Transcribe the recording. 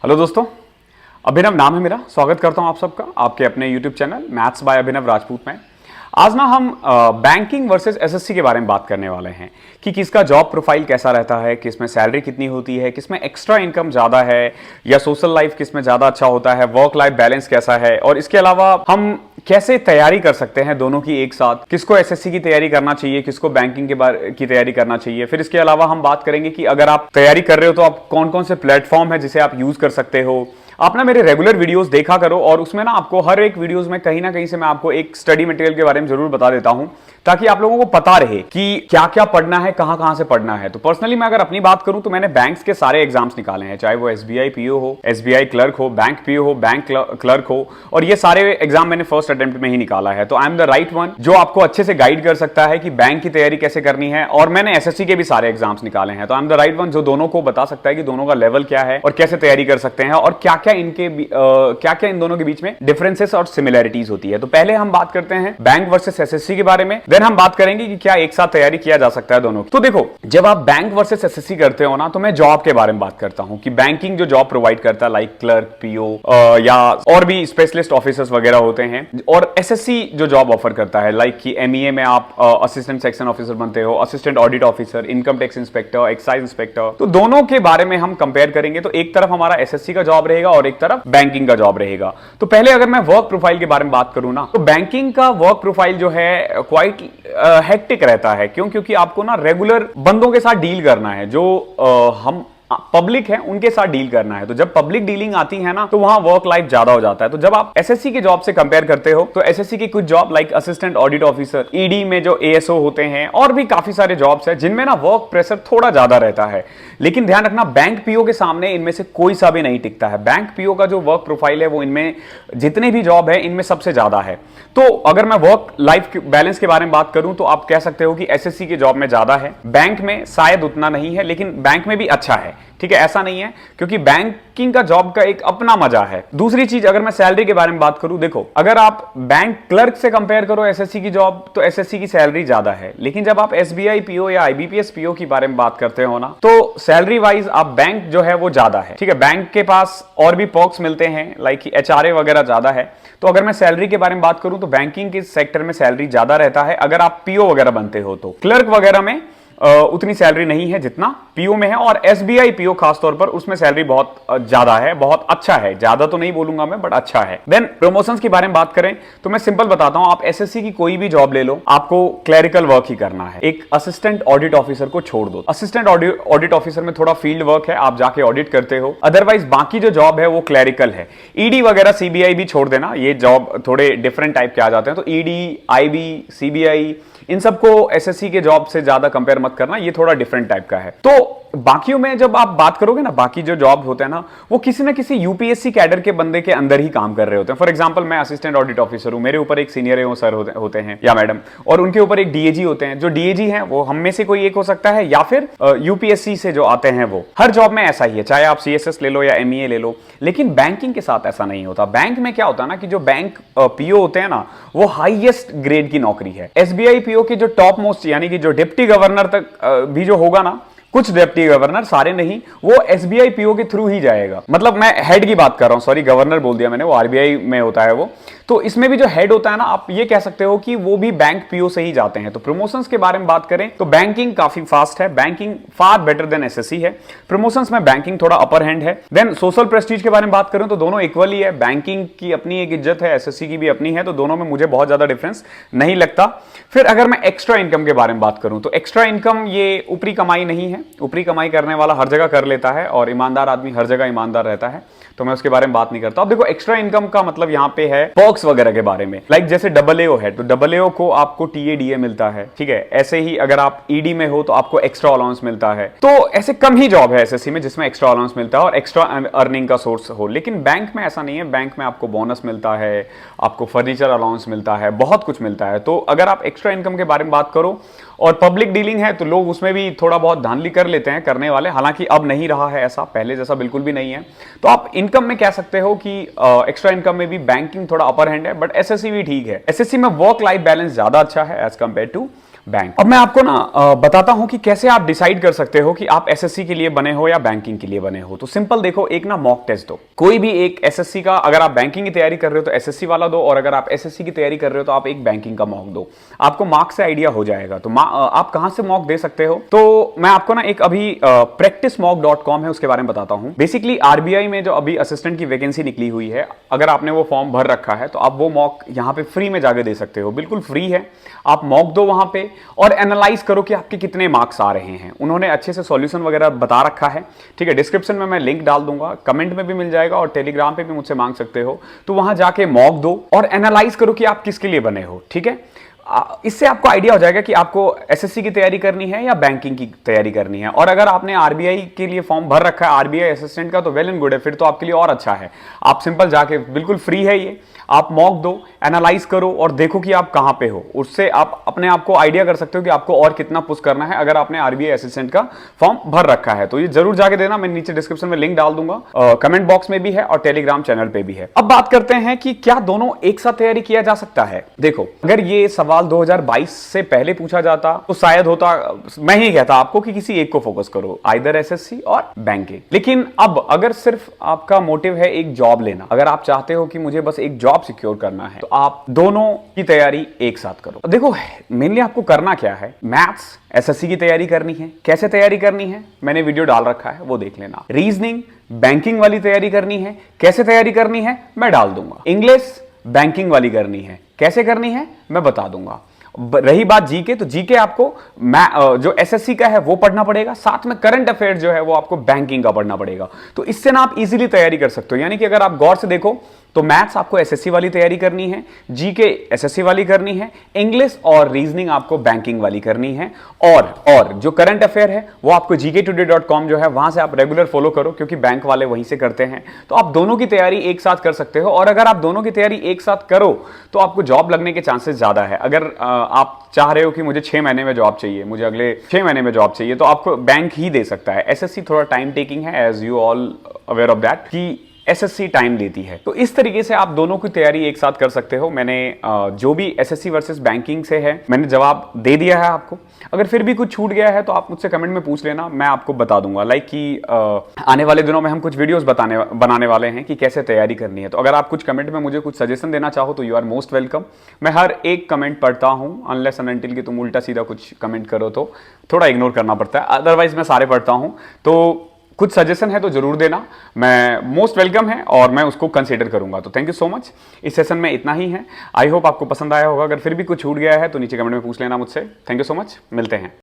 Hello दोस्तों, अभिनव नाम है मेरा। स्वागत करता हूं आप सबका आपके अपने यूट्यूब चैनल मैथ्स बाय अभिनव राजपूत में। आज ना हम बैंकिंग वर्सेस एसएससी के बारे में बात करने वाले हैं कि किसका जॉब प्रोफाइल कैसा रहता है, किसमें सैलरी कितनी होती है, किसमें एक्स्ट्रा इनकम ज़्यादा है या सोशल लाइफ किसमें ज़्यादा अच्छा होता है, वर्क लाइफ बैलेंस कैसा है, और इसके अलावा हम कैसे तैयारी कर सकते हैं दोनों की एक साथ। किसको एसएससी की तैयारी करना चाहिए, किसको बैंकिंग की तैयारी करना चाहिए। फिर इसके अलावा हम बात करेंगे कि अगर आप तैयारी कर रहे हो तो आप कौन कौन से प्लेटफॉर्म है जिसे आप यूज कर सकते हो। आप ना मेरे रेगुलर वीडियोस देखा करो और उसमें ना आपको हर एक वीडियोस में कहीं ना कहीं से मैं आपको एक स्टडी मटेरियल के बारे में जरूर बता देता हूं ताकि आप लोगों को पता रहे कि क्या क्या पढ़ना है, कहां कहां से पढ़ना है। तो पर्सनली मैं अगर अपनी बात करूं तो मैंने बैंक्स के सारे एग्जाम्स निकाले हैं, चाहे वो एसबीआई पीओ हो, एसबीआई क्लर्क हो, बैंक पीओ हो, बैंक क्लर्क हो, और ये सारे एग्जाम मैंने फर्स्ट अटेम्प्ट में ही निकाला है। तो I am the right one जो आपको अच्छे से गाइड कर सकता है कि बैंक की तैयारी कैसे करनी है। और मैंने एसएससी के भी सारे एग्जाम्स निकाले हैं, तो I am the right one जो दोनों को बता सकता है कि दोनों का लेवल क्या है और कैसे तैयारी कर सकते हैं और क्या क्या इन दोनों के बीच में डिफरेंसेस और सिमिलैरिटीज होती है। तो पहले हम बात करते हैं बैंक वर्सेस एसएससी के बारे में, देन हम बात करेंगे कि क्या एक साथ तैयारी किया जा सकता है दोनों की। तो देखो, जब आप बैंक वर्सेस एसएससी करते हो ना, तो मैं जॉब के बारे में बात करता हूं कि बैंकिंग जो जॉब प्रोवाइड करता है लाइक क्लर्क, पीओ या और भी स्पेशलिस्ट ऑफिसर्स वगैरह होते हैं, और एसएससी जो जॉब ऑफर करता है लाइक कि एमईए में आप असिस्टेंट सेक्शन ऑफिसर बनते हो, assistant audit officer, income tax inspector, excise inspector. तो दोनों के बारे में हम कंपेयर करेंगे। तो एक तरफ हमारा एसएससी का जॉब रहेगा और एक तरफ बैंकिंग का जॉब रहेगा। तो पहले अगर मैं वर्क प्रोफाइल के बारे में बात करूं ना, तो बैंकिंग का वर्क प्रोफाइल जो है क्वाइट हेक्टिक रहता है। क्यों? क्योंकि आपको ना रेगुलर बंदों के साथ डील करना है जो हम पब्लिक है उनके साथ डील करना है। तो जब पब्लिक डीलिंग आती है ना, तो वहां वर्क लाइफ ज्यादा हो जाता है। तो जब आप एसएससी के जॉब से कंपेयर करते हो तो एसएससी की कुछ job like assistant audit officer, ED में जो एएसओ होते हैं, और भी काफी सारे जॉब्स हैं जिनमें ना वर्क प्रेशर थोड़ा ज्यादा रहता है। लेकिन ध्यान रखना, बैंक पीओ के सामने इनमें से कोई सा भी नहीं टिकता है। बैंक पीओ का जो वर्क प्रोफाइल है वो इनमें जितने भी जॉब है इनमें सबसे ज्यादा है। तो अगर मैं वर्क लाइफ बैलेंस के बारे में बात करूं तो आप कह सकते हो कि एसएससी के जॉब में ज्यादा है, बैंक में शायद उतना नहीं है, लेकिन बैंक में भी अच्छा है। ठीक है, ऐसा नहीं है, क्योंकि बैंकिंग का जॉब का एक अपना मजा है। दूसरी चीज, अगर मैं सैलरी के बारे में बात करूं, देखो अगर आप बैंक क्लर्क से कंपेयर करो एसएससी की जॉब, तो एसएससी की सैलरी ज्यादा है। लेकिन जब आप एसबीआई पीओ या आईबीपीएस पीओ की बारे में बात करते हो ना, तो सैलरी वाइज आप बैंक जो है वो ज्यादा है। ठीक है, बैंक के पास और भी पर्क्स मिलते हैं लाइक एचआरए वगैरह ज्यादा है। तो अगर मैं सैलरी के बारे में बात करूं तो बैंकिंग के सेक्टर में सैलरी ज्यादा रहता है अगर आप पीओ वगैरह बनते हो। तो क्लर्क वगैरह में उतनी सैलरी नहीं है जितना पीओ में है, और एसबीआई पीओ खासतौर पर उसमें सैलरी बहुत ज्यादा है, बहुत अच्छा है। ज्यादा तो नहीं बोलूंगा मैं, बट अच्छा है। देन प्रमोशंस की बारे में बात करें तो मैं सिंपल बताता हूं, आप एसएससी की कोई भी जॉब ले लो, आपको क्लरिकल वर्क ही करना है। एक असिस्टेंट ऑडिट ऑफिसर को छोड़ दो, असिस्टेंट ऑडिट ऑफिसर में थोड़ा फील्ड वर्क है, आप जाके ऑडिट करते हो। अदरवाइज बाकी जो जॉब है वो क्लरिकल है। ईडी वगैरह सीबीआई भी छोड़ देना, ये जॉब थोड़े डिफरेंट टाइप के आ जाते हैं। तो ईडी, आईबी, सीबीआई, इन सबको एसएससी के जॉब से ज्यादा कंपेयर मत करना, ये थोड़ा डिफरेंट टाइप का है। तो बाकियों में जब आप बात करोगे ना, बाकी जो जॉब होते हैं ना, वो किसी ना किसी यूपीएससी कैडर के बंदे के अंदर ही काम कर रहे होते हैं। फॉर एग्जांपल, मैं असिस्टेंट ऑडिट ऑफिसर हूं, मेरे ऊपर एक सीनियर है वो सर होते हैं या मैडम, और उनके ऊपर एक डीएजी होते हैं। जो डीएजी हैं वो हम में से कोई एक हो सकता है, या फिर यूपीएससी से जो आते हैं वो। हर जॉब में ऐसा ही है, चाहे आप सीएसएस ले लो या एमईए ले लो। लेकिन बैंकिंग के साथ ऐसा नहीं होता। बैंक में क्या होता है ना कि जो बैंक पीओ होते हैं ना, वो हाईएस्ट ग्रेड की नौकरी है। एसबीआई पीओ की जो टॉप मोस्ट, यानी कि जो डिप्टी गवर्नर तक भी जो होगा ना, कुछ डिप्टी गवर्नर, सारे नहीं, वो एसबीआई पीओ के थ्रू ही जाएगा। मतलब मैं हेड की बात कर रहा हूं, सॉरी गवर्नर बोल दिया मैंने, वो आरबीआई में होता है वो। तो इसमें भी जो हेड होता है ना, आप ये कह सकते हो कि वो भी बैंक पीओ से ही जाते हैं। तो प्रमोशंस के बारे में बात करें तो बैंकिंग काफी फास्ट है, banking far better than SSC है। प्रमोशंस में बैंकिंग थोड़ा अपर हैंड है। देन सोशल प्रेस्टीज के बारे में बात करूं तो दोनों इक्वली है। बैंकिंग की अपनी एक इज्जत है, एसएससी की भी अपनी है, तो दोनों में मुझे बहुत ज्यादा डिफरेंस नहीं लगता। फिर अगर मैं एक्स्ट्रा इनकम के बारे में बात करूं तो एक्स्ट्रा इनकम ये ऊपरी कमाई नहीं है। ऊपरी कमाई करने वाला हर जगह कर लेता है, और ईमानदार आदमी हर जगह ईमानदार रहता है, तो मैं उसके बारे में बात नहीं करता। अब देखो, एक्स्ट्रा इनकम का मतलब यहां पे है पर्क्स वगैरह के बारे में। लाइक जैसे डबल है, तो डबल को आपको टीएडीए मिलता है। ठीक है, ऐसे ही अगर आप ईडी में हो तो आपको एक्स्ट्रा अलाउंस मिलता है। तो ऐसे कम ही जॉब है एसएससी में जिसमें एक्स्ट्रा अलाउंस मिलता है और एक्स्ट्रा अर्निंग का सोर्स हो। लेकिन बैंक में ऐसा नहीं है। बैंक में आपको बोनस मिलता है, आपको फर्नीचर अलाउंस मिलता है, बहुत कुछ मिलता है। तो अगर आप एक्स्ट्रा इनकम के बारे में बात करो, और पब्लिक डीलिंग है तो लोग उसमें भी थोड़ा बहुत धांधली कर लेते हैं करने वाले, हालांकि अब नहीं रहा है ऐसा, पहले जैसा बिल्कुल भी नहीं है। तो आप इनकम में कह सकते हो कि एक्स्ट्रा इनकम में भी बैंकिंग थोड़ा अपर हैंड है, बट एसएससी भी ठीक है। एसएससी में वर्क लाइफ बैलेंस ज्यादा अच्छा है एज कंपेयर टू बैंक। अब मैं आपको ना बताता हूं कि कैसे आप डिसाइड कर सकते हो कि आप एसएससी के लिए बने हो या बैंकिंग के लिए बने हो। तो सिंपल देखो, एक ना मॉक टेस्ट दो, कोई भी एक एसएससी का। अगर आप बैंकिंग की तैयारी कर रहे हो तो एसएससी वाला दो, और अगर आप एसएससी की तैयारी कर रहे हो तो आप एक बैंकिंग का मॉक दो। आपको मार्क से आइडिया हो जाएगा। तो आप कहां से मॉक दे सकते हो, तो मैं आपको ना एक अभी practicemock.com है उसके बारे में बताता हूं। बेसिकली आरबीआई में जो अभी असिस्टेंट की वैकेंसी निकली हुई है, अगर आपने वो फॉर्म भर रखा है तो आप वो मॉक यहां पे फ्री में जाके दे सकते हो, बिल्कुल फ्री है। आप मॉक दो वहां पे और एनालाइज करो कि आपके कितने मार्क्स आ रहे हैं। उन्होंने अच्छे से सॉल्यूशन वगैरह बता रखा है, ठीक है। डिस्क्रिप्शन में मैं लिंक डाल दूंगा, कमेंट में भी मिल जाएगा और टेलीग्राम पे भी मुझसे मांग सकते हो। तो वहां जाके मॉक दो और एनालाइज करो कि आप किसके लिए बने हो, ठीक है। इससे आपको आइडिया हो जाएगा कि आपको एसएससी की तैयारी करनी है या बैंकिंग की तैयारी करनी है। और अगर आपने आरबीआई के लिए फॉर्म भर रखा है, आरबीआई असिस्टेंट का, तो वेल एंड गुड है, फिर तो आपके लिए और अच्छा है। आप सिंपल जाके, बिल्कुल फ्री है ये, आप मॉक दो, एनालाइज करो और देखो कि आप कहां पे हो। उससे आप अपने आप को आइडिया कर सकते हो कि आपको और कितना पुश करना है। अगर आपने आरबीआई असिस्टेंट का फॉर्म भर रखा है तो ये जरूर जाके देना। मैं नीचे डिस्क्रिप्शन में लिंक डाल दूंगा, कमेंट बॉक्स में भी है और टेलीग्राम चैनल पे भी है। अब बात करते हैं कि क्या दोनों एक साथ तैयारी किया जा सकता है। देखो, अगर ये सवाल 2022 से पहले पूछा जाता तो शायद होता, मैं ही कहता आपको कि किसी एक को फोकस करो, आइदर एसएससी और बैंकिंग। लेकिन अब अगर सिर्फ आपका मोटिव है एक जॉब लेना, अगर आप चाहते हो कि मुझे बस एक जॉब सिक्योर करना है, तो आप दोनों की तैयारी एक साथ करो। देखो, मेनली आपको करना क्या है, मैथ्स एसएससी की तैयारी करनी है। कैसे तैयारी करनी है, मैंने वीडियो डाल रखा है, वो देख लेना। रीजनिंग बैंकिंग वाली तैयारी करनी है, कैसे तैयारी करनी है मैं डाल दूंगा। इंग्लिश बैंकिंग वाली करनी है, कैसे करनी है मैं बता दूंगा। रही बात जीके, तो जीके आपको जो एसएससी का है वो पढ़ना पड़ेगा, साथ में करंट अफेयर जो है वो आपको बैंकिंग का पढ़ना पड़ेगा। तो इससे ना आप इजीली तैयारी कर सकते हो। यानी कि अगर आप गौर से देखो तो मैथ्स आपको एसएससी वाली तैयारी करनी है, जीके एसएससी वाली करनी है, इंग्लिश और रीजनिंग आपको बैंकिंग वाली करनी है। और जो करंट अफेयर है वो आपको gktoday.com जो है वहां से आप रेगुलर फॉलो करो, क्योंकि बैंक वाले वहीं से करते हैं। तो आप दोनों की तैयारी एक साथ कर सकते हो। और अगर आप दोनों की तैयारी एक साथ करो तो आपको जॉब लगने के चांसेस ज्यादा है। अगर आप चाह रहे हो कि मुझे 6 महीने में जॉब चाहिए, मुझे अगले 6 महीने में जॉब चाहिए, तो आपको बैंक ही दे सकता है। एसएससी थोड़ा टाइम टेकिंग है, as you all aware of that, कि एसएससी टाइम लेती है। तो इस तरीके से आप दोनों की तैयारी एक साथ कर सकते हो। मैंने जो भी एसएससी वर्सेस बैंकिंग से है मैंने जवाब दे दिया है आपको। अगर फिर भी कुछ छूट गया है तो आप मुझसे कमेंट में पूछ लेना, मैं आपको बता दूंगा। लाइक कि आने वाले दिनों में हम कुछ वीडियोस बनाने वाले हैं कि कैसे तैयारी करनी है। तो अगर आप कुछ कमेंट में मुझे कुछ सजेशन देना चाहो तो यू आर मोस्ट वेलकम। मैं हर एक कमेंट पढ़ता हूं, अनलेस एंड अनटिल कि तुम उल्टा सीधा कुछ कमेंट करो तो थोड़ा इग्नोर करना पड़ता है, अदरवाइज मैं सारे पढ़ता हूं। तो कुछ सजेशन है तो जरूर देना, मैं मोस्ट वेलकम है और मैं उसको कंसीडर करूंगा। तो थैंक यू सो मच। इस सेशन में इतना ही है। आई होप आपको पसंद आया होगा। अगर फिर भी कुछ छूट गया है तो नीचे कमेंट में पूछ लेना मुझसे। थैंक यू सो मच, मिलते हैं।